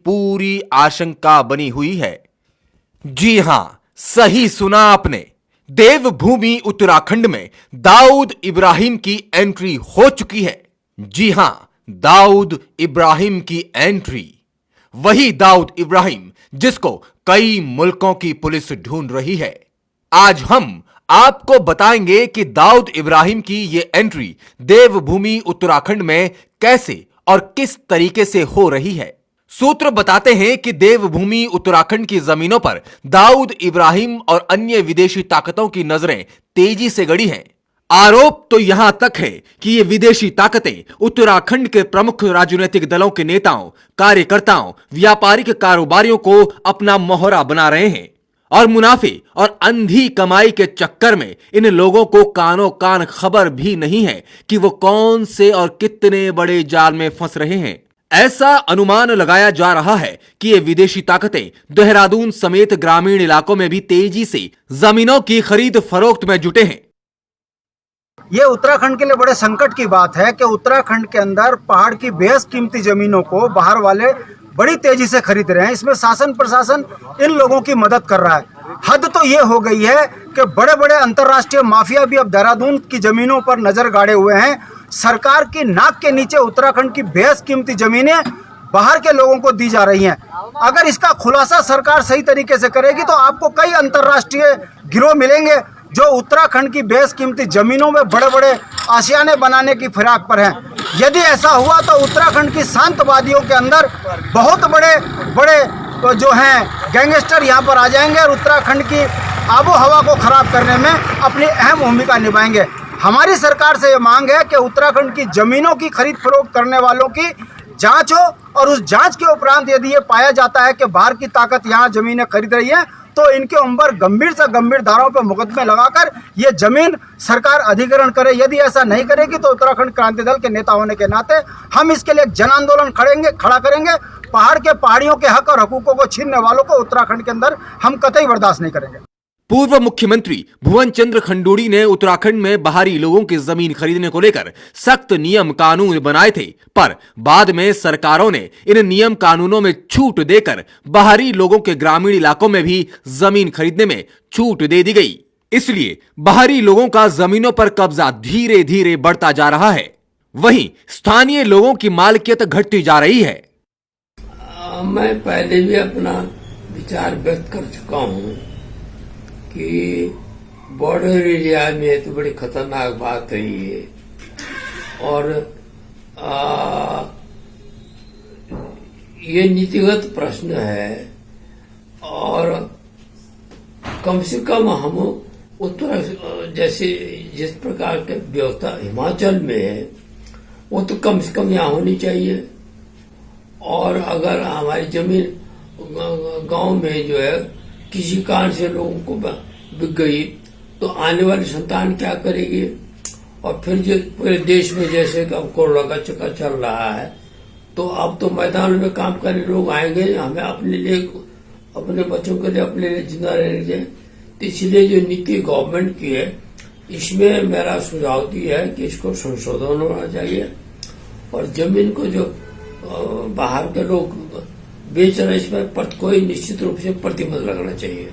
पूरी आशंका बनी हुई है। जी हां, सही सुना आपने। देवभूमि उत्तराखंड में दाऊद इब्राहिम की एंट्री हो चुकी है। जी हां, दाऊद इब्राहिम की एंट्री। वही दाऊद इब्राहिम जिसको कई मुल्कों की पुलिस ढूंढ रही है। आज हम आपको बताएंगे कि दाऊद इब्राहिम की यह एंट्री देवभूमि उत्तराखंड में कैसे और किस तरीके से हो रही है। सूत्र बताते हैं कि देवभूमि उत्तराखंड की जमीनों पर दाऊद इब्राहिम और अन्य विदेशी ताकतों की नजरें तेजी से गड़ी हैं। आरोप तो यहां तक है कि ये विदेशी ताकतें उत्तराखंड के प्रमुख राजनीतिक दलों के नेताओं, कार्यकर्ताओं, व्यापारिक कारोबारियों को अपना मोहरा बना रहे हैं और मुनाफे और अंधी कमाई के चक्कर में इन लोगों को कानों कान खबर भी नहीं है कि वो कौन से और कितने बड़े जाल में फंस रहे हैं। ऐसा अनुमान लगाया जा रहा है कि ये विदेशी ताकतें देहरादून समेत ग्रामीण इलाकों में भी तेजी से जमीनों की खरीद फरोख्त में जुटे हैं। ये उत्तराखंड के लिए बड़े संकट की बात है कि उत्तराखंड के अंदर पहाड़ की बेहद कीमती जमीनों को बाहर वाले बड़ी तेजी से खरीद रहे हैं। इसमें शासन प्रशासन इन लोगों की मदद कर रहा है। हद तो ये हो गई है कि बड़े बड़े अंतर्राष्ट्रीय माफिया भी अब देहरादून की जमीनों पर नजर गाड़े हुए हैं। सरकार की नाक के नीचे उत्तराखंड की बेहद कीमती जमीनें बाहर के लोगों को दी जा रही हैं। अगर इसका खुलासा सरकार सही तरीके से करेगी तो आपको कई अंतर्राष्ट्रीय गिरोह मिलेंगे जो उत्तराखंड की बेहद कीमती जमीनों में बड़े बड़े आशियाने बनाने की फिराक पर हैं। यदि ऐसा हुआ तो उत्तराखंड की शांतवादियों के अंदर बहुत बड़े बड़े जो हैं गैंगस्टर यहाँ पर आ जाएंगे और उत्तराखंड की आबो हवा को खराब करने में अपनी अहम भूमिका निभाएंगे। हमारी सरकार से ये मांग है कि उत्तराखंड की जमीनों की खरीद फरोख्त करने वालों की जांच हो और उस जांच के उपरांत यदि ये पाया जाता है कि बाहर की ताकत यहाँ जमीनें खरीद रही है तो इनके ऊपर गंभीर से गंभीर धाराओं पर मुकदमे लगाकर ये जमीन सरकार अधिग्रहण करे। यदि ऐसा नहीं करेगी तो उत्तराखंड क्रांति दल के नेता होने के नाते हम इसके लिए जन आंदोलन खड़ा करेंगे। पहाड़ के पहाड़ियों के हक और हकूकों को छीनने वालों को उत्तराखंड के अंदर हम कतई बर्दाश्त नहीं करेंगे। पूर्व मुख्यमंत्री भुवन चंद्र खंडूड़ी ने उत्तराखंड में बाहरी लोगों की जमीन खरीदने को लेकर सख्त नियम कानून बनाए थे, पर बाद में सरकारों ने इन नियम कानूनों में छूट देकर बाहरी लोगों के ग्रामीण इलाकों में भी जमीन खरीदने में छूट दे दी गई। इसलिए बाहरी लोगों का जमीनों पर कब्जा धीरे धीरे बढ़ता जा रहा है, वहीं स्थानीय लोगों की मालिकियत घटती जा रही है। मैं पहले भी अपना विचार व्यक्त कर चुका हूँ कि बॉर्डर एरिया में तो बड़ी खतरनाक बात है ये, और ये नीतिगत प्रश्न है और कम से कम हम उत्तर जैसे जिस प्रकार के व्यवस्था हिमाचल में है वो तो कम से कम यहाँ होनी चाहिए। और अगर हमारी जमीन गांव में जो है किसी कारण से लोगों को बिक गई तो आने वाली संतान क्या करेगी। और फिर जो पूरे देश में जैसे कि अब कोरोना का चक्कर चल रहा है तो अब तो मैदान में काम करने लोग आएंगे, हमें अपने लिए अपने बच्चों के लिए अपने लिए जिंदा रहने चाहिए। तो इसलिए जो नीति गवर्नमेंट की है इसमें मेरा सुझाव दिया है कि इसको संशोधन होना चाहिए और जमीन को जो बाहर के लोग बेच रहे इसमें पर कोई निश्चित रूप से प्रतिबंध लगना चाहिए।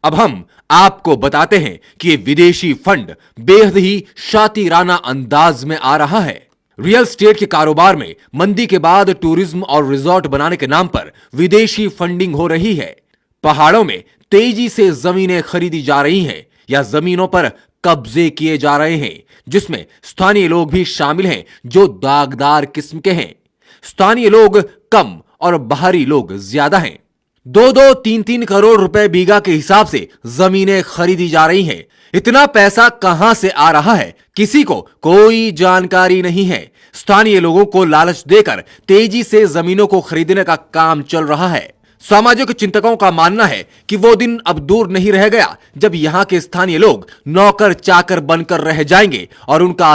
अब हम आपको बताते हैं कि विदेशी फंड बेहद ही शातिराना अंदाज में आ रहा है। रियल एस्टेट के कारोबार में मंदी के बाद टूरिज्म और रिजॉर्ट बनाने के नाम पर विदेशी फंडिंग हो रही है। पहाड़ों में तेजी से जमीनें खरीदी जा रही हैं या जमीनों पर कब्जे किए जा रहे हैं, जिसमें स्थानीय लोग भी शामिल हैं जो दागदार किस्म के हैं। स्थानीय लोग कम और बाहरी लोग ज्यादा हैं। 2-2, 3-3 करोड़ रुपए बीघा के हिसाब से जमीनें खरीदी जा रही हैं। इतना पैसा कहां से आ रहा है किसी को कोई जानकारी नहीं है। स्थानीय लोगों को लालच देकर तेजी से जमीनों को खरीदने का काम चल रहा है। सामाजिक चिंतकों का मानना है कि वो दिन अब दूर नहीं रह गया जब यहां के स्थानीय लोग नौकर चाकर बनकर रह जाएंगे और उनका